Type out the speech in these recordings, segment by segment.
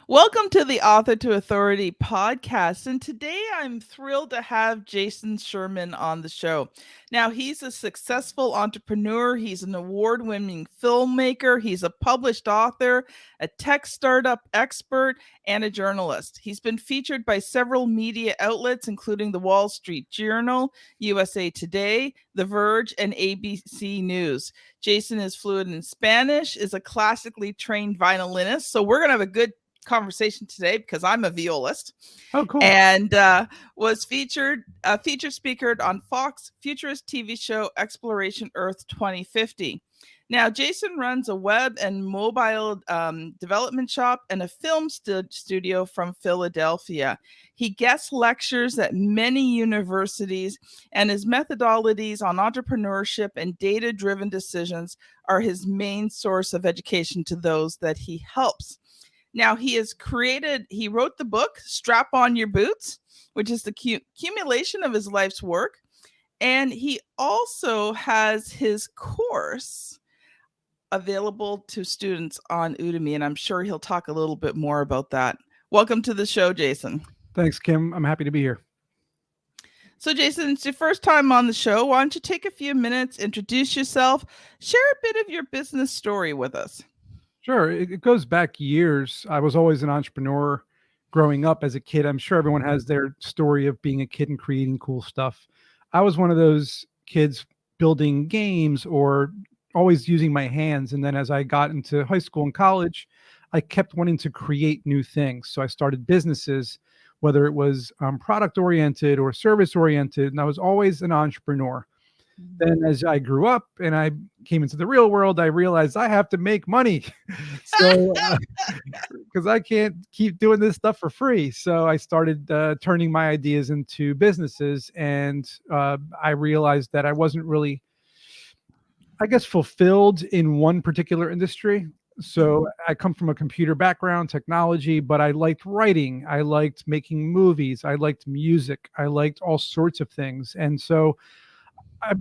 Welcome to the Author to Authority podcast. And today I'm thrilled to have Jason Sherman on the show. Now, he's a successful entrepreneur, he's an award winning filmmaker, he's a published author, a tech startup expert, and a journalist. He's been featured by several media outlets, including the Wall Street Journal, USA Today, The Verge, and ABC News. Jason is fluent in Spanish, is a classically trained violinist. So we're going to have a good conversation today because I'm a violist. Oh, cool. And was featured speaker on Fox Futurist TV show Xploration Earth 2050. Now, Jason runs a web and mobile development shop and a film studio from Philadelphia. He guest lectures at many universities, and his methodologies on entrepreneurship and data-driven decisions are his main source of education to those that he helps. Now, he wrote the book, Strap On Your Boots, which is the accumulation of his life's work. And he also has his course available to students on Udemy. And I'm sure he'll talk a little bit more about that. Welcome to the show, Jason. Thanks, Kim. I'm happy to be here. So, Jason, it's your first time on the show. Why don't you take a few minutes, introduce yourself, share a bit of your business story with us? Sure. It goes back years. I was always an entrepreneur growing up as a kid. I'm sure everyone has their story of being a kid and creating cool stuff. I was one of those kids building games or always using my hands. And then as I got into high school and college, I kept wanting to create new things. So I started businesses, whether it was product oriented or service oriented. And I was always an entrepreneur. Then as I grew up and I came into the real world, I realized I have to make money. So, because I can't keep doing this stuff for free. So I started turning my ideas into businesses. And I realized that I wasn't really, I guess, fulfilled in one particular industry. So I come from a computer background, technology, but I liked writing. I liked making movies. I liked music. I liked all sorts of things. And so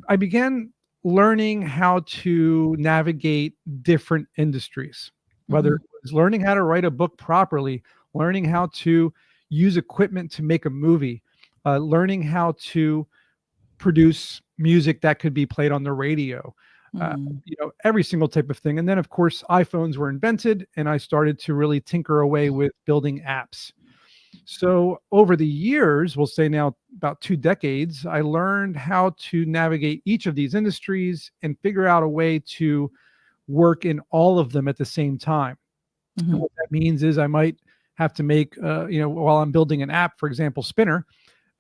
I began learning how to navigate different industries, whether it was learning how to write a book properly, learning how to use equipment to make a movie, learning how to produce music that could be played on the radio, every single type of thing. And then, of course, iPhones were invented, and I started to really tinker away with building apps. So over the years, we'll say now about 2 decades, I learned how to navigate each of these industries and figure out a way to work in all of them at the same time. And what that means is I might have to make, while I'm building an app, for example, Spinner,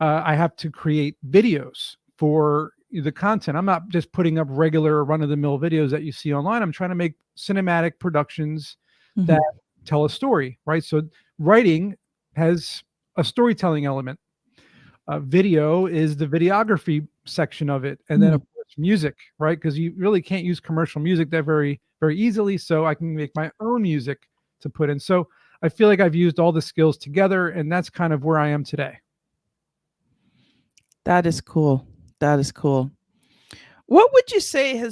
I have to create videos for the content. I'm not just putting up regular run-of-the-mill videos that you see online. I'm trying to make cinematic productions that tell a story, right? So writing has a storytelling element. Video is the videography section of it. And then, of course, music, right? Because you really can't use commercial music that very, very easily. So I can make my own music to put in. So I feel like I've used all the skills together, and that's kind of where I am today. That is cool. That is cool. What would you say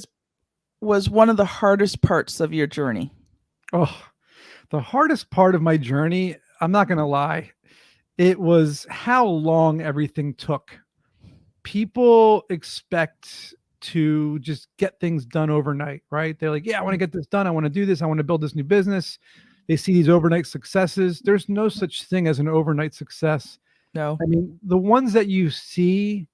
was one of the hardest parts of your journey? Oh, the hardest part of my journey, I'm not going to lie, it was how long everything took. People expect to just get things done overnight, right? They're like, yeah, I want to get this done. I want to do this. I want to build this new business. They see these overnight successes. There's no such thing as an overnight success. No. I mean, the ones that you see,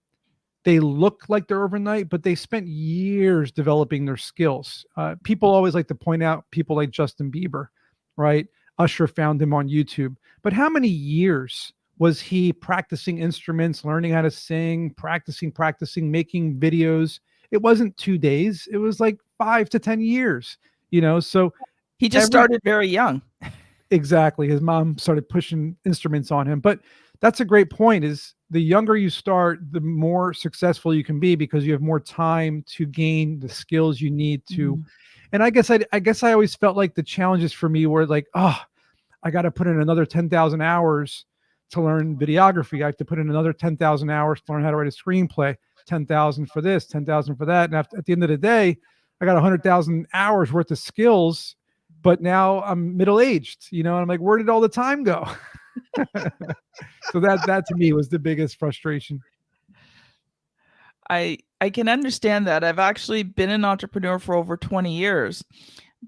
they look like they're overnight, but they spent years developing their skills. People always like to point out people like Justin Bieber, right? Usher found him on YouTube. But how many years was he practicing instruments, learning how to sing, practicing, making videos? It wasn't 2 days. It was like 5 to 10 years, so he just started very young. Exactly. His mom started pushing instruments on him. But that's a great point, is the younger you start, the more successful you can be because you have more time to gain the skills you need to. And I guess I always felt like the challenges for me were like, I got to put in another 10,000 hours to learn videography. I have to put in another 10,000 hours to learn how to write a screenplay, 10,000 for this, 10,000 for that. And at the end of the day, I got 100,000 hours worth of skills but now I'm middle-aged, and I'm like, where did all the time go? So that to me was the biggest frustration. I can understand that. I've actually been an entrepreneur for over 20 years,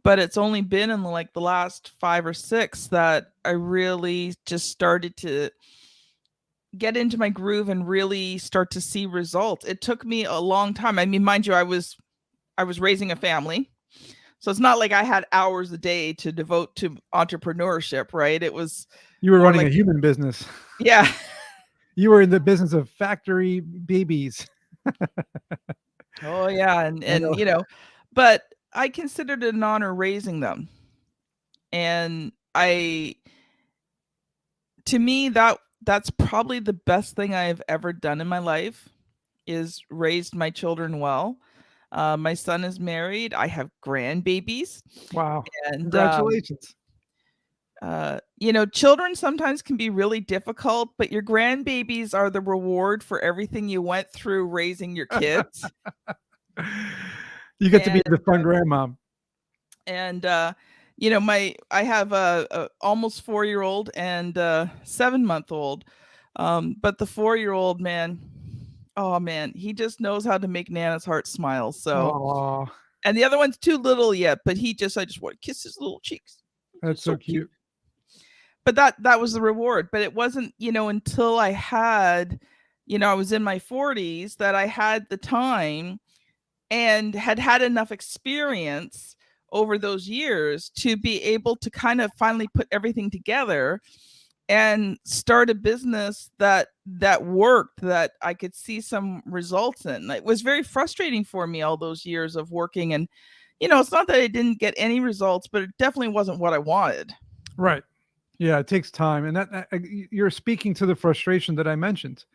but it's only been in like the last 5 or 6 that I really just started to get into my groove and really start to see results. It took me a long time. I mean, mind you, I was raising a family. So it's not like I had hours a day to devote to entrepreneurship, right? It was You were more running like, a human business. yeah. You were in the business of factory babies. Oh yeah, I and know. but I considered it an honor raising them. And to me, that's probably the best thing I've ever done in my life, is raised my children well. My son is married. I have grandbabies, Wow. and Congratulations. children sometimes can be really difficult, but your grandbabies are the reward for everything you went through raising your kids. You get to be And the fun grandmom. and I have a almost 4-year-old and a 7-month-old, but the 4-year-old, man, oh man, he just knows how to make Nana's heart smile. So, Oh, and the other one's too little yet, but I just want to kiss his little cheeks. that's so cute. But that was the reward. But it wasn't, until I had, I was in my 40s, that I had the time and had enough experience over those years to be able to kind of finally put everything together and start a business that worked, that I could see some results in. It was very frustrating for me, all those years of working, and it's not that I didn't get any results, but it definitely wasn't what I wanted. Right. Yeah, it takes time, and that you're speaking to the frustration that I mentioned.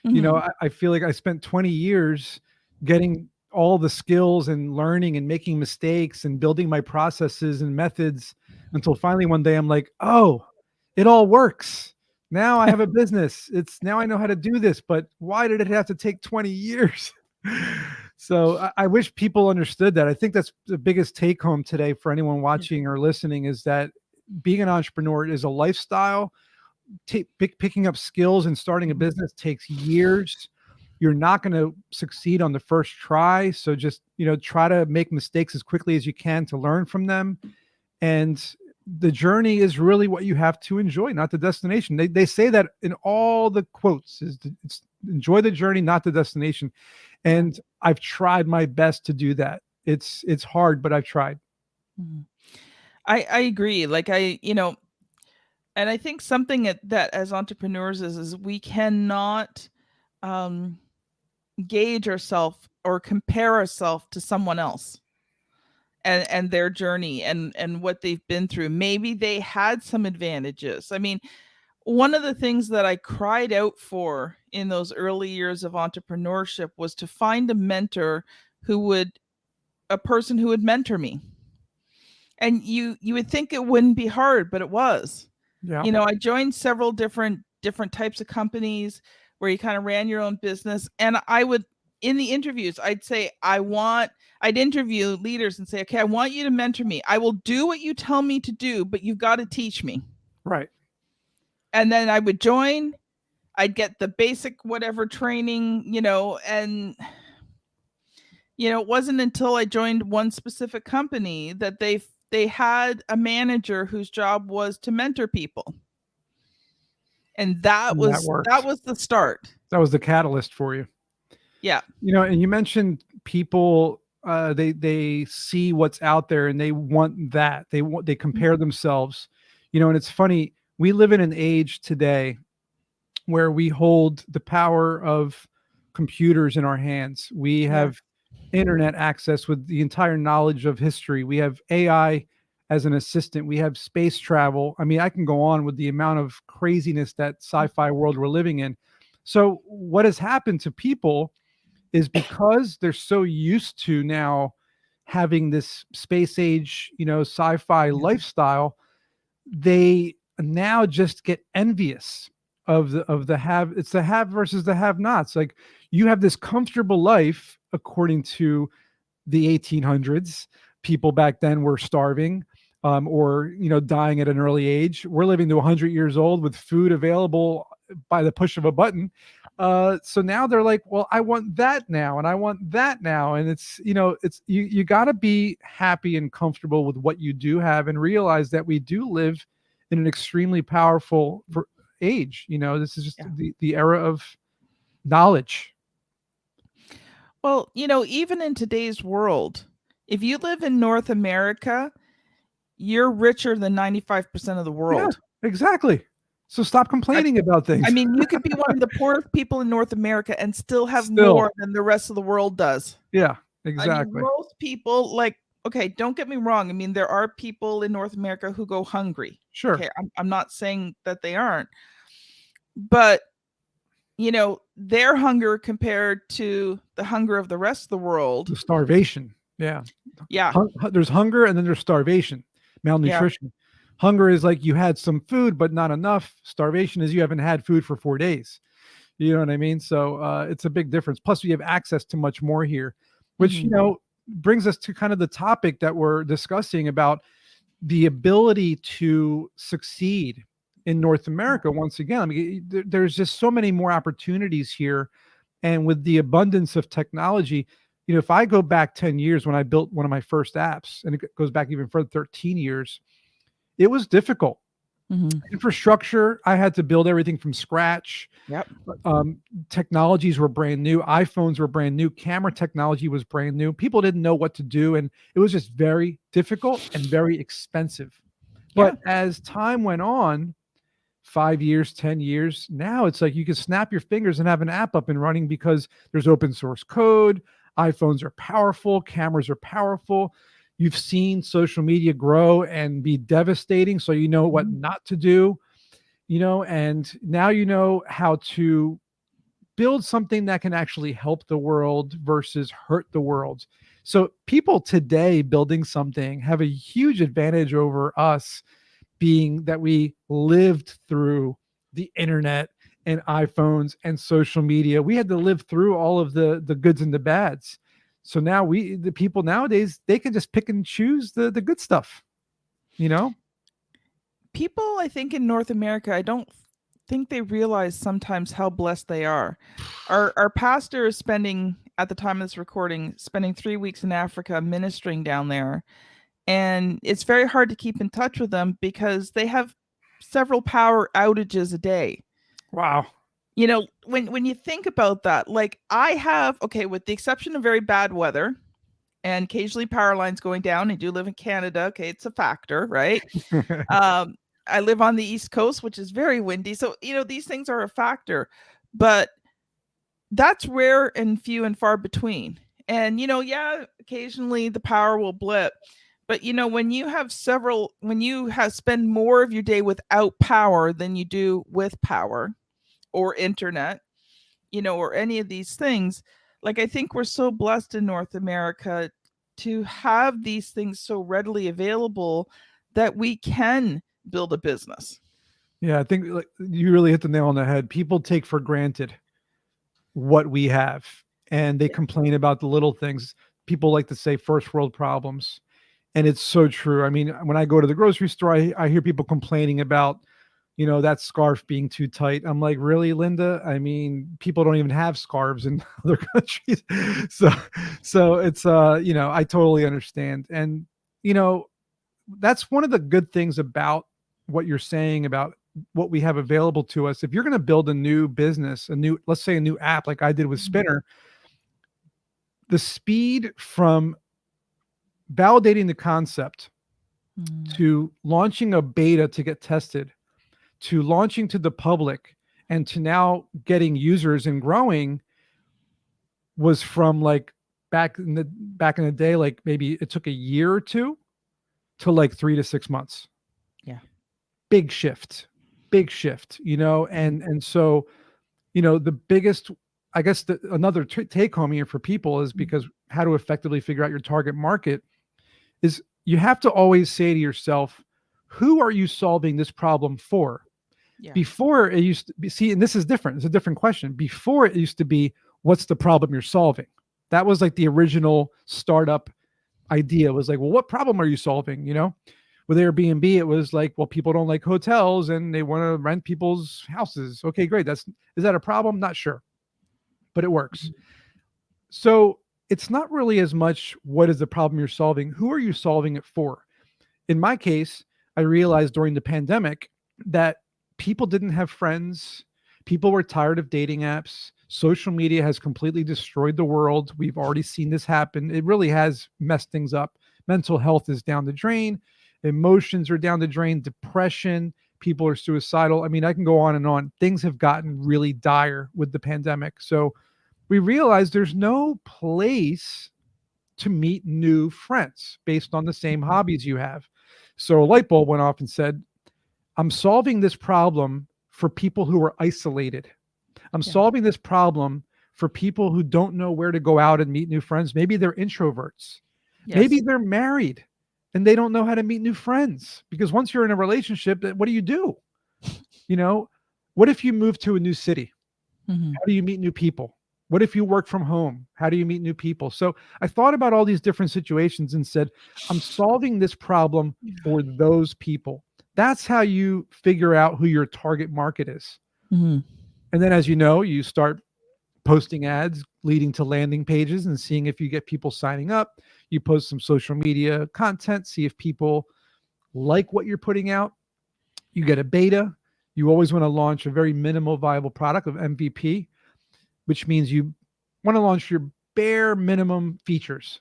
Mhm. I feel like I spent 20 years getting all the skills and learning and making mistakes and building my processes and methods until finally one day I'm like, oh, it all works. Now I have a business. Now I know how to do this, but why did it have to take 20 years? So I wish people understood that. I think that's the biggest take home today for anyone watching or listening, is that being an entrepreneur is a lifestyle. Picking up skills and starting a business takes years. You're not going to succeed on the first try. So just, try to make mistakes as quickly as you can to learn from them. And the journey is really what you have to enjoy, not the destination. They say that in all the quotes, it's enjoy the journey, not the destination. And I've tried my best to do that. It's hard, but I've tried. Mhm. I agree. Like and I think something that as entrepreneurs is we cannot um, gauge ourselves or compare ourselves to someone else and their journey and what they've been through. Maybe they had some advantages. I mean, one of the things that I cried out for in those early years of entrepreneurship was to find a mentor a person who would mentor me. And you would think it wouldn't be hard, but it was. Yeah. I joined several different types of companies where you kind of ran your own business, and I would, in the interviews, I'd interview leaders and say, okay, I want you to mentor me. I will do what you tell me to do, but you've got to teach me. Right. And then I would join, I'd get the basic whatever training, and it wasn't until I joined one specific company that they had a manager whose job was to mentor people. And that And that was worked. the start. That was the catalyst for you. Yeah. And you mentioned people, they see what's out there and they want that. They compare themselves. And it's funny, we live in an age today where we hold the power of computers in our hands. We have internet access with the entire knowledge of history. We have AI as an assistant. We have space travel. I mean, I can go on with the amount of craziness that sci-fi world we're living in. So what has happened to people is, because they're so used to now having this space age, sci-fi lifestyle, they now just get envious of the have. It's the have versus the have nots. Like, you have this comfortable life according to the 1800s. People back then were starving. or dying at an early age. We're living to 100 years old with food available by the push of a button. So now they're like, well, I want that now, and I want that now, and it's you got to be happy and comfortable with what you do have, and realize that we do live in an extremely powerful age. This is just the era of knowledge. Well, even in today's world, if you live in North America, you're richer than 95% of the world. Yeah, exactly. So stop complaining about things. I mean, you could be one of the poorest people in North America and still have more than the rest of the world does. Yeah, exactly. I mean, most people, okay, don't get me wrong. I mean, there are people in North America who go hungry. Sure. Okay, I'm not saying that they aren't. But, their hunger compared to the hunger of the rest of the world. The starvation. Yeah. Yeah. There's hunger, and then there's starvation, malnutrition. Yeah. Hunger is like you had some food, but not enough. Starvation is you haven't had food for 4 days. You know what I mean? So it's a big difference. Plus, we have access to much more here, which, brings us to kind of the topic that we're discussing about the ability to succeed in North America. Once again, I mean, there's just so many more opportunities here. And with the abundance of technology, if I go back 10 years when I built one of my first apps, and it goes back even further, 13 years, it was difficult. Infrastructure, I had to build everything from scratch. Yep. Technologies were brand new. iPhones were brand new. Camera technology was brand new. People didn't know what to do. And it was just very difficult and very expensive. But as time went on, 5 years, 10 years, now it's like you can snap your fingers and have an app up and running because there's open source code. iPhones are powerful. Cameras are powerful. You've seen social media grow and be devastating, so you know what not to do, and now you know how to build something that can actually help the world versus hurt the world. So people today building something have a huge advantage over us, being that we lived through the internet and iPhones and social media. We had to live through all of the goods and the bads. So now the people nowadays, they can just pick and choose the good stuff, People, I think, in North America, I don't think they realize sometimes how blessed they are. Our pastor is spending, at the time of this recording, 3 weeks in Africa ministering down there. And it's very hard to keep in touch with them because they have several power outages a day. Wow. When you think about that, like I have, with the exception of very bad weather and occasionally power lines going down, I do live in Canada. Okay, it's a factor, right? I live on the East Coast, which is very windy. So, these things are a factor, but that's rare and few and far between. And, occasionally the power will blip. But, when you spend more of your day without power than you do with power or internet, or any of these things, like I think we're so blessed in North America to have these things so readily available that we can build a business. Yeah, I think you really hit the nail on the head. People take for granted what we have, and they complain about the little things. People like to say first world problems. And it's so true. I mean, when I go to the grocery store, I hear people complaining about, that scarf being too tight. I'm like, really, Linda? I mean, people don't even have scarves in other countries. So it's, I totally understand. And, that's one of the good things about what you're saying about what we have available to us. If you're going to build a new business, let's say a new app, like I did with Spinner, the speed from validating the concept to launching a beta to get tested, to launching to the public, and to now getting users and growing was from like back in the day, like maybe it took a year or two to like 3 to 6 months. Yeah. Big shift, and so, the biggest, I guess another take home here for people is, because how to effectively figure out your target market is you have to always say to yourself, who are you solving this problem for? Yeah. Before it used to be, and this is different. It's a different question. Before it used to be, what's the problem you're solving? That was like the original startup idea, was like, well, what problem are you solving? With Airbnb, it was like, well, people don't like hotels and they want to rent people's houses. Okay, great. Is that a problem? Not sure, but it works. So it's not really as much what is the problem you're solving, who are you solving it for? In my case, I realized during the pandemic that people didn't have friends. People were tired of dating apps. Social media has completely destroyed the world. We've already seen this happen. It really has messed things up. Mental health is down the drain. Emotions are down the drain. Depression. People are suicidal. I mean, I can go on and on. Things have gotten really dire with the pandemic. So we realized there's no place to meet new friends based on the same hobbies you have. So a light bulb went off and said, I'm solving this problem for people who are isolated. I'm solving this problem for people who don't know where to go out and meet new friends. Maybe they're introverts. Yes. Maybe they're married and they don't know how to meet new friends, because once you're in a relationship, what do? You know, what if you move to a new city? Mm-hmm. How do you meet new people? What if you work from home? How do you meet new people? So I thought about all these different situations and said, I'm solving this problem for those people. That's how you figure out who your target market is. Mm-hmm. And then, as you know, you start posting ads leading to landing pages and seeing if you get people signing up. You post some social media content, see if people like what you're putting out. You get a beta. You always want to launch a very minimal viable product of MVP, which means you want to launch your bare minimum features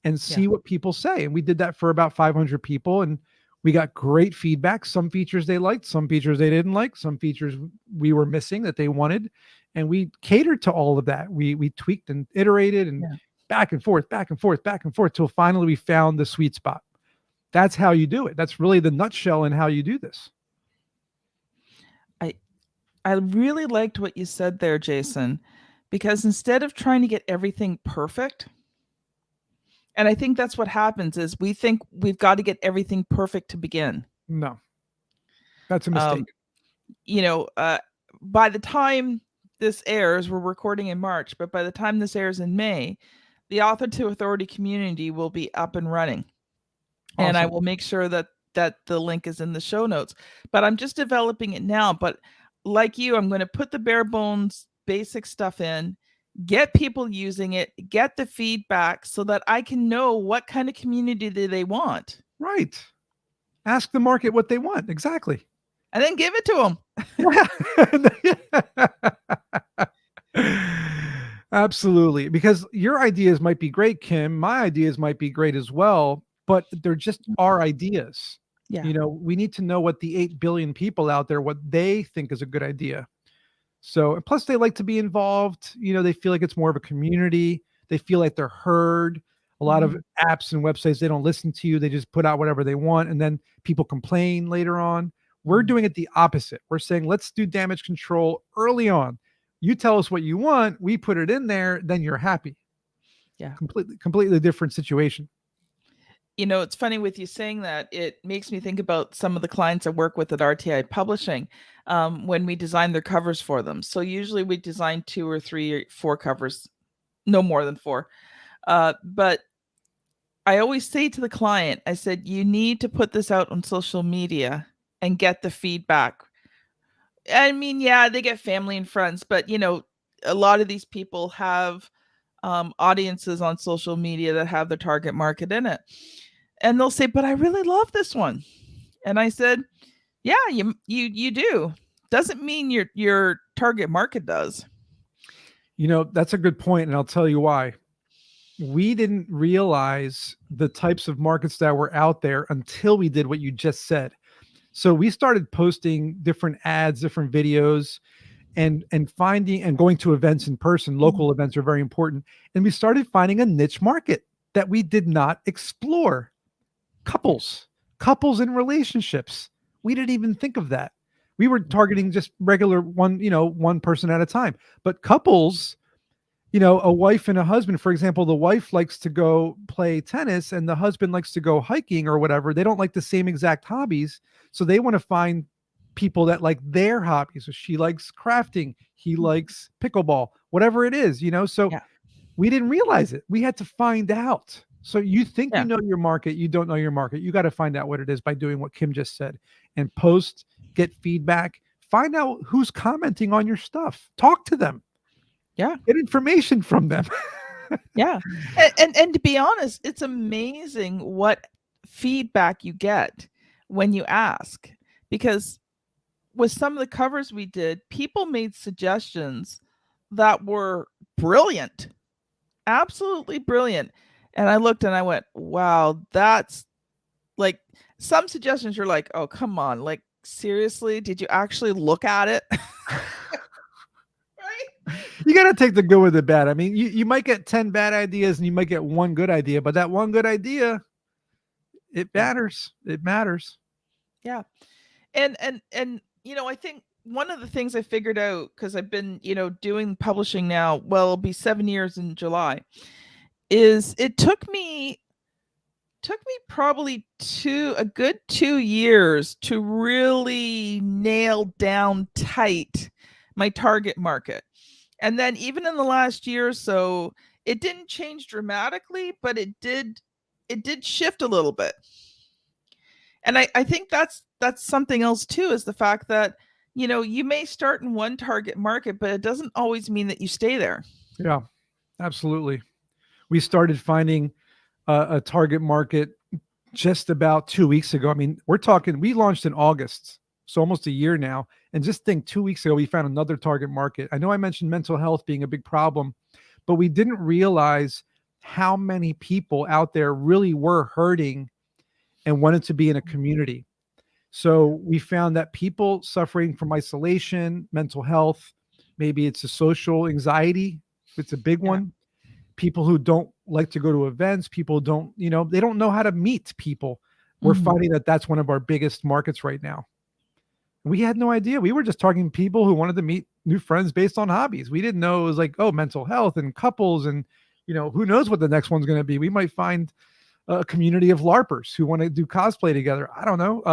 and see what people say. And we did that for about 500 people, and we got great feedback. Some features they liked, some features they didn't like, some features we were missing that they wanted. And we catered to all of that. We tweaked and iterated and back and forth, back and forth, back and forth, till finally we found the sweet spot. That's how you do it. That's really the nutshell in how you do this. I really liked what you said there, Jason, because instead of trying to get everything perfect, and I think that's what happens, is we think we've got to get everything perfect to begin. No, that's a mistake. By the time this airs, we're recording in March, but by the time this airs in May, the Author to Authority community will be up and running. Awesome. And I will make sure that the link is in the show notes. But I'm just developing it now. But like you, I'm going to put the bare bones basic stuff in, get people using it, get the feedback so that I can know what kind of community do they want. Right. Ask the market what they want. Exactly. And then give it to them. Absolutely. Because your ideas might be great, Kim. My ideas might be great as well, but they're just our ideas. Yeah. You know, we need to know what the 8 billion people out there, what they think is a good idea. So, and plus they like to be involved. You know, they feel like it's more of a community. They feel like they're heard. A lot of apps and websites, they don't listen to you. They just put out whatever they want. And then people complain later on. We're doing it the opposite. We're saying, let's do damage control early on. You tell us what you want. We put it in there. Then you're happy. Yeah. Completely different situation. You know, it's funny with you saying that. It makes me think about some of the clients I work with at RTI Publishing when we design their covers for them. So usually we design 2 or 3 or 4 covers, no more than 4. But I always say to the client, I said, you need to put this out on social media and get the feedback. I mean, yeah, they get family and friends, but, you know, a lot of these people have audiences on social media that have their target market in it. And they'll say, but I really love this one. And I said, yeah, you do. Doesn't mean your target market does. You know, that's a good point, and I'll tell you why. We didn't realize the types of markets that were out there until we did what you just said. So we started posting different ads, different videos, and finding and going to events in person. Local events are very important. And we started finding a niche market that we did not explore. Couples in relationships. We didn't even think of that. We were targeting just regular one person at a time. But couples, you know, a wife and a husband, for example, the wife likes to go play tennis and the husband likes to go hiking or whatever. They don't like the same exact hobbies. So they want to find people that like their hobbies. So she likes crafting. He likes pickleball, whatever it is, you know? So we didn't realize it. We had to find out. So you think you Yeah. know your market, you don't know your market. You got to find out what it is by doing what Kim just said and post, get feedback, find out who's commenting on your stuff. Talk to them. Yeah. Get information from them. Yeah. And to be honest, it's amazing what feedback you get when you ask, because with some of the covers we did, people made suggestions that were brilliant, absolutely brilliant. And I looked and I went, wow, that's like, some suggestions you're like, oh, come on. Like, seriously, did you actually look at it? Right? You got to take the good with the bad. I mean, you might get 10 bad ideas and you might get one good idea, but that one good idea, it matters. It matters. Yeah. And I think one of the things I figured out, because I've been, doing publishing now, well, it'll be 7 years in July, is it took me probably a good 2 years to really nail down tight my target market. And then even in the last year or so, it didn't change dramatically, but it did shift a little bit. And I think that's something else too, is the fact that, you may start in one target market, but it doesn't always mean that you stay there. Yeah, absolutely. We started finding a target market just about 2 weeks ago. I mean, we launched in August, so almost a year now. And just think 2 weeks ago, we found another target market. I know I mentioned mental health being a big problem, but we didn't realize how many people out there really were hurting and wanted to be in a community. So we found that people suffering from isolation, mental health, maybe it's a social anxiety, it's a big one. People who don't like to go to events, people don't, they don't know how to meet people. We're finding that that's one of our biggest markets right now. We had no idea. We were just targeting people who wanted to meet new friends based on hobbies. We didn't know it was like, oh, mental health and couples and, who knows what the next one's going to be. We might find a community of LARPers who want to do cosplay together. I don't know.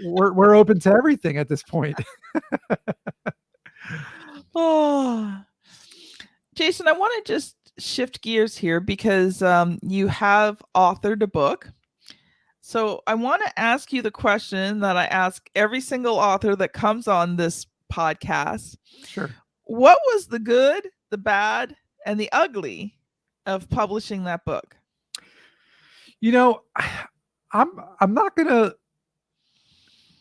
We're open to everything at this point. Oh, Jason, I want to just shift gears here, because you have authored a book. So I want to ask you the question that I ask every single author that comes on this podcast. Sure. What was the good, the bad, and the ugly of publishing that book? I'm not gonna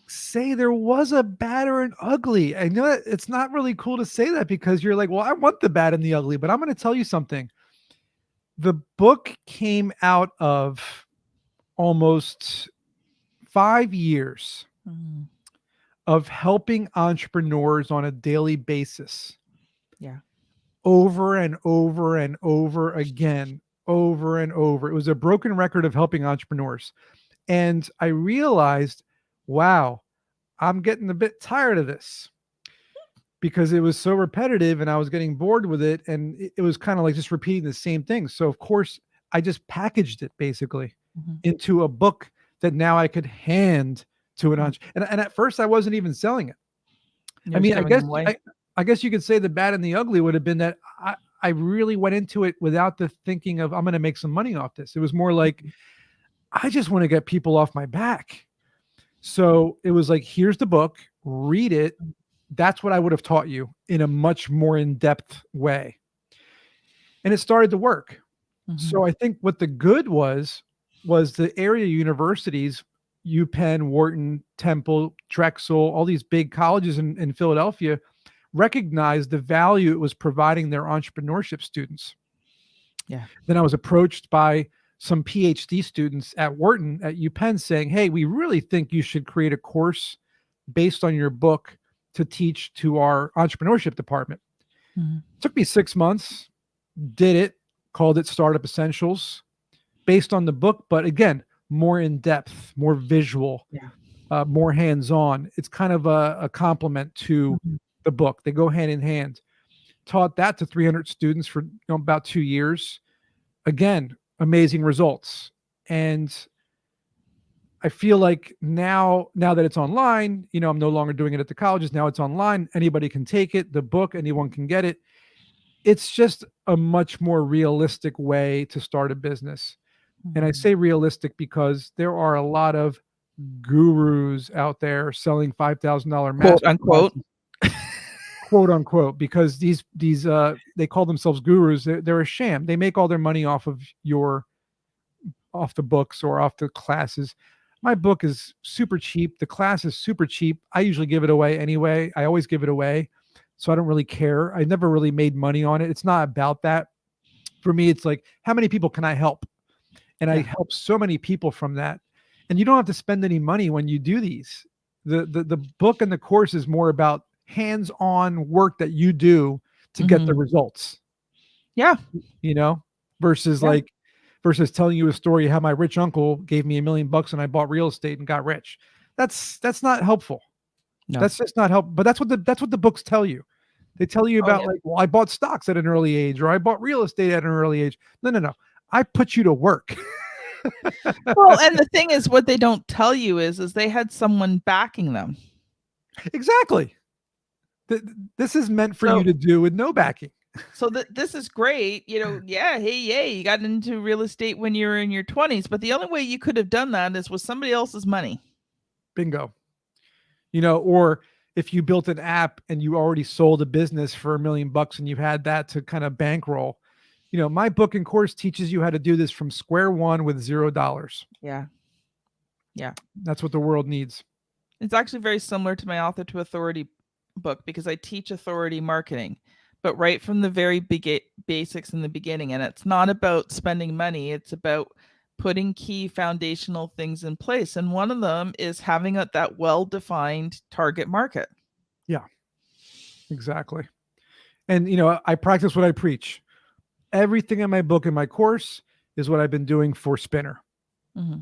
say there was a bad or an ugly. I know it's not really cool to say that, because you're like, well, I want the bad and the ugly, but I'm going to tell you something. The book came out of almost 5 years of helping entrepreneurs on a daily basis. Yeah. Over and over and over again, over and over. It was a broken record of helping entrepreneurs. And I realized, wow, I'm getting a bit tired of this, because it was so repetitive and I was getting bored with it. And it was kind of like just repeating the same thing. So of course I just packaged it basically into a book that now I could hand to an entrepreneur. And at first I wasn't even selling it. I mean, I guess you could say the bad and the ugly would have been that I really went into it without the thinking of, I'm going to make some money off this. It was more like, I just want to get people off my back. So it was like, here's the book, read it. That's what I would have taught you in a much more in-depth way. And it started to work. So I think what the good was the area universities, UPenn, Wharton, Temple, Drexel, all these big colleges in Philadelphia recognized the value it was providing their entrepreneurship students. Yeah. Then I was approached by some PhD students at Wharton at UPenn saying, hey, we really think you should create a course based on your book to teach to our entrepreneurship department. It took me 6 months, did it, called it Startup Essentials, based on the book, but again, more in depth, more visual, more hands-on. It's kind of a complement to the book. They go hand in hand. Taught that to 300 students for about 2 years. Again, amazing results. And I feel like now that it's online, I'm no longer doing it at the colleges. Now it's online. Anybody can take it. The book, anyone can get it. It's just a much more realistic way to start a business. And I say realistic because there are a lot of gurus out there selling $5,000 quote master unquote. classes, quote unquote, because these they call themselves gurus. They're a sham. They make all their money off of off the books or off the classes. My book is super cheap. The class is super cheap. I usually give it away anyway. I always give it away. So I don't really care. I never really made money on it. It's not about that. For me, it's like, how many people can I help? And I help so many people from that. And you don't have to spend any money when you do these. The book and the course is more about hands-on work that you do to get the results. Yeah. You know, versus versus telling you a story how my rich uncle gave me $1 million and I bought real estate and got rich. That's not helpful. No. That's just not helpful. But that's what the books tell you. They tell you about like, well, I bought stocks at an early age, or I bought real estate at an early age. No. I put you to work. Well, and the thing is, what they don't tell you is they had someone backing them. Exactly. This is meant for you to do with no backing. So this is great. You know, you got into real estate when you were in your 20s, but the only way you could have done that is with somebody else's money. Bingo. You know, or if you built an app and you already sold a business for $1 million and you had that to kind of bankroll. You know, my book and course teaches you how to do this from square one with $0. Yeah. That's what the world needs. It's actually very similar to my Author to Authority book, because I teach authority marketing, but right from the very basics in the beginning. And it's not about spending money. It's about putting key foundational things in place. And one of them is having that well-defined target market. Yeah, exactly. And, you know, I practice what I preach. Everything in my book and my course is what I've been doing for Spinner. Mm-hmm.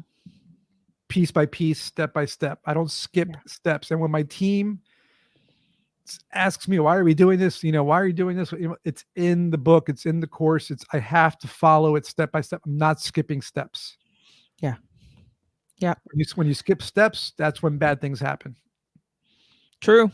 Piece by piece, step by step. I don't skip steps. And when my team asks me, why are we doing this? You know, why are you doing this? You know, it's in the book. It's in the course. I have to follow it step by step. I'm not skipping steps. Yeah. When you skip steps, that's when bad things happen. True.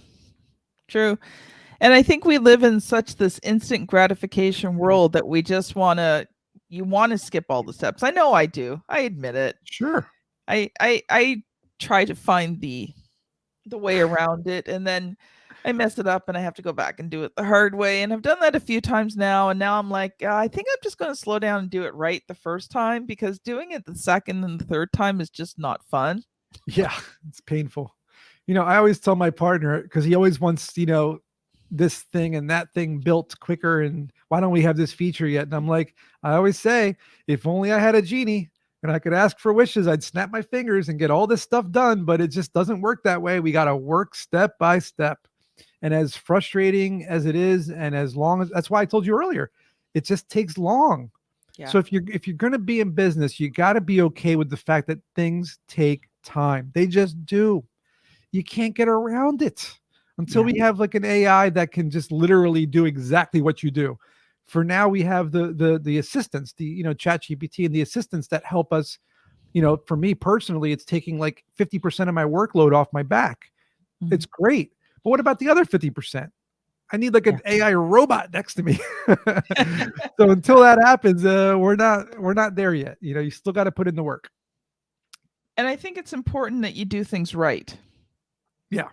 And I think we live in such this instant gratification world that we just you want to skip all the steps. I know I do. I admit it. Sure. I try to find the way around it, and then I mess it up and I have to go back and do it the hard way. And I've done that a few times now. And now I'm like, I think I'm just going to slow down and do it right the first time, because doing it the second and the third time is just not fun. Yeah, it's painful. You know, I always tell my partner, because he always wants, you know, this thing and that thing built quicker. And why don't we have this feature yet? And I'm like, I always say, if only I had a genie and I could ask for wishes, I'd snap my fingers and get all this stuff done. But it just doesn't work that way. We got to work step by step. And as frustrating as it is, and as long as, that's why I told you earlier, it just takes long. Yeah. So if you're going to be in business, you got to be okay with the fact that things take time. They just do. You can't get around it until we have like an AI that can just literally do exactly what you do. For now, we have the assistants, ChatGPT and the assistants that help us. You know, for me personally, it's taking like 50% of my workload off my back. Mm-hmm. It's great. But what about the other 50%? I need like an AI robot next to me. So until that happens, we're not there yet. You know, you still got to put in the work. And I think it's important that you do things right. Yeah,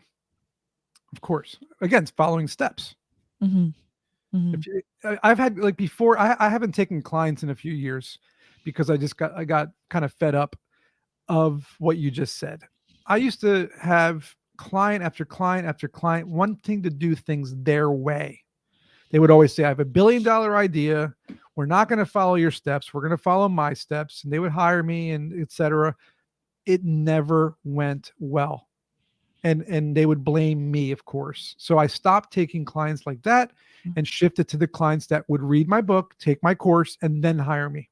of course. Again, it's following steps. Mm-hmm. Mm-hmm. I've had like before, I haven't taken clients in a few years because I got kind of fed up of what you just said. I used to have client after client after client wanting to do things their way. They would always say, I have $1 billion idea. We're not going to follow your steps. We're going to follow my steps. And they would hire me and etc. It never went well. And they would blame me, of course. So I stopped taking clients like that and shifted to the clients that would read my book, take my course, and then hire me.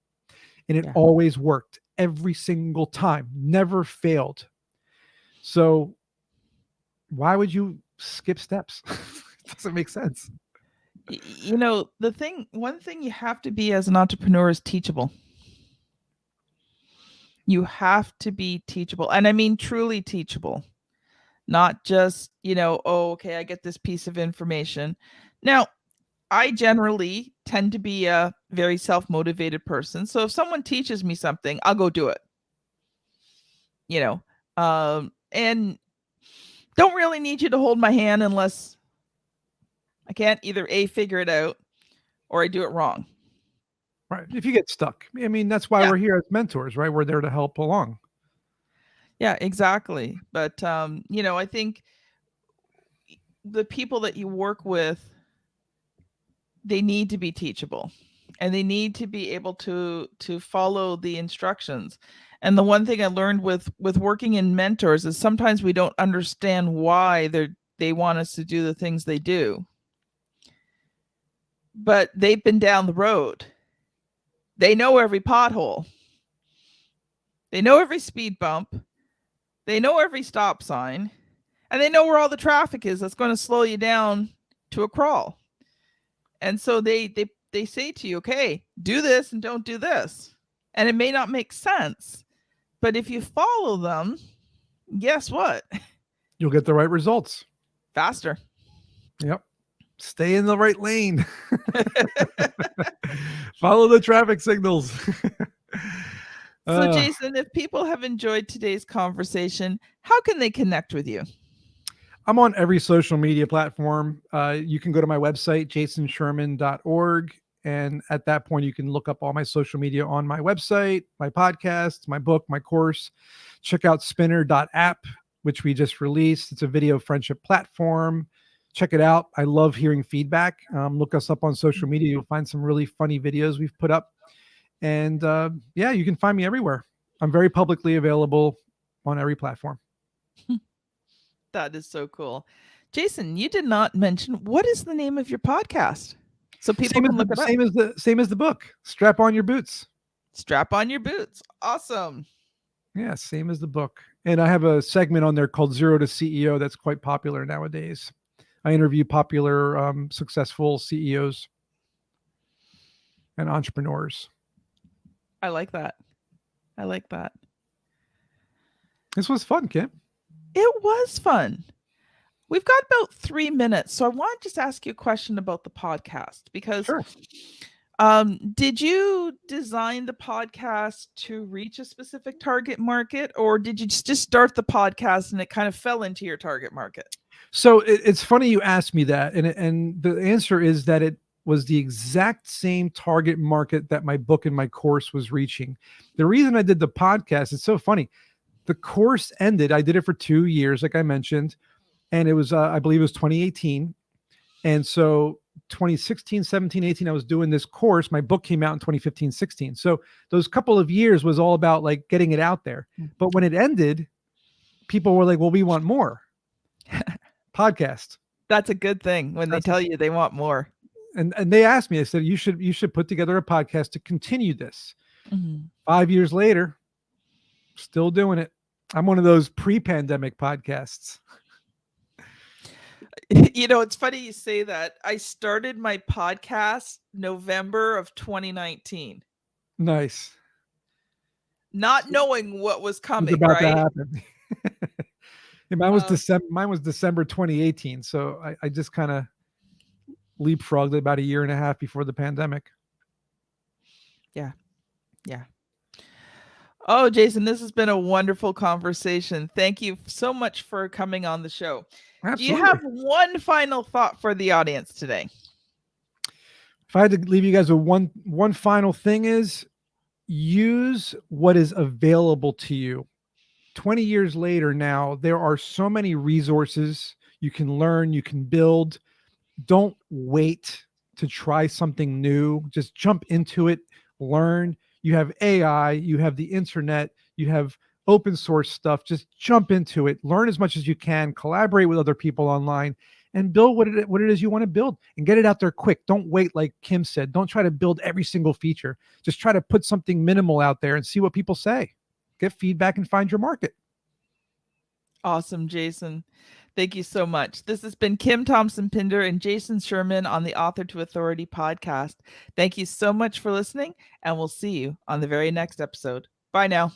And it always worked every single time, never failed. So why would you skip steps? It doesn't make sense. You know, one thing you have to be as an entrepreneur is teachable. You have to be teachable. And I mean, truly teachable. Not just, I get this piece of information. Now, I generally tend to be a very self-motivated person. So if someone teaches me something, I'll go do it. And don't really need you to hold my hand unless I can't either A, figure it out, or I do it wrong. Right. If you get stuck, I mean, that's why we're here as mentors, right? We're there to help along. Yeah, exactly. But, I think the people that you work with, they need to be teachable, and they need to be able to follow the instructions. And the one thing I learned with working in mentors is sometimes we don't understand why they want us to do the things they do. But they've been down the road. They know every pothole. They know every speed bump. They know every stop sign. And they know where all the traffic is that's going to slow you down to a crawl. And so they say to you, okay, do this and don't do this. And it may not make sense, but if you follow them, guess what? You'll get the right results. Faster. Yep. Stay in the right lane. Follow the traffic signals. So Jason, if people have enjoyed today's conversation, how can they connect with you? I'm on every social media platform. You can go to my website, jasonsherman.org. And at that point, you can look up all my social media on my website, my podcast, my book, my course. Check out spinner.app, which we just released. It's a video friendship platform. Check it out. I love hearing feedback. Look us up on social media. You'll find some really funny videos we've put up. And you can find me everywhere. I'm very publicly available on every platform. That is so cool. Jason, you did not mention, what is the name of your podcast? So people can look it up. Same as the book. Strap on your boots. Strap on your boots. Awesome. Yeah, same as the book. And I have a segment on there called Zero to CEO that's quite popular nowadays. I interview popular, successful CEOs and entrepreneurs. I like that. This was fun, Kim. It was fun. We've got about 3 minutes, so I want to just ask you a question about the podcast, because Sure. Did you design the podcast to reach a specific target market, or did you just start the podcast and it kind of fell into your target market? So it's funny you asked me that, and the answer is that it was the exact same target market that my book and my course was reaching. The reason I did the podcast, it's so funny. The course ended. I did it for 2 years, like I mentioned, and it was, I believe it was 2018. And so 2016, 17, 18, I was doing this course. My book came out in 2015, 16. So those couple of years was all about like getting it out there. But when it ended, people were like, well, we want more. Podcast. That's a good thing when they tell you they want more. And they asked me, I said, you should put together a podcast to continue this. Mm-hmm. 5 years later, still doing it. I'm one of those pre-pandemic podcasts. It's funny you say that. I started my podcast November of 2019. Nice. Not knowing what was coming, it was about right? to happen. Yeah, mine was December 2018. So I just kind of leapfrogged about a year and a half before the pandemic. Yeah. Oh, Jason, this has been a wonderful conversation. Thank you so much for coming on the show. Absolutely. Do you have one final thought for the audience today? If I had to leave you guys with one final thing, is use what is available to you. 20 years later now, there are so many resources you can learn, you can build. Don't wait to try something new. Just jump into it, learn. You have AI, you have the internet, you have open source stuff. Just jump into it, learn as much as you can, collaborate with other people online, and build what it is you want to build, and get it out there quick. Don't wait, like Kim said. Don't try to build every single feature. Just try to put something minimal out there and see what people say. Get feedback and find your market. Awesome, Jason. Thank you so much. This has been Kim Thompson-Pinder and Jason Sherman on the Author to Authority podcast. Thank you so much for listening, and we'll see you on the very next episode. Bye now.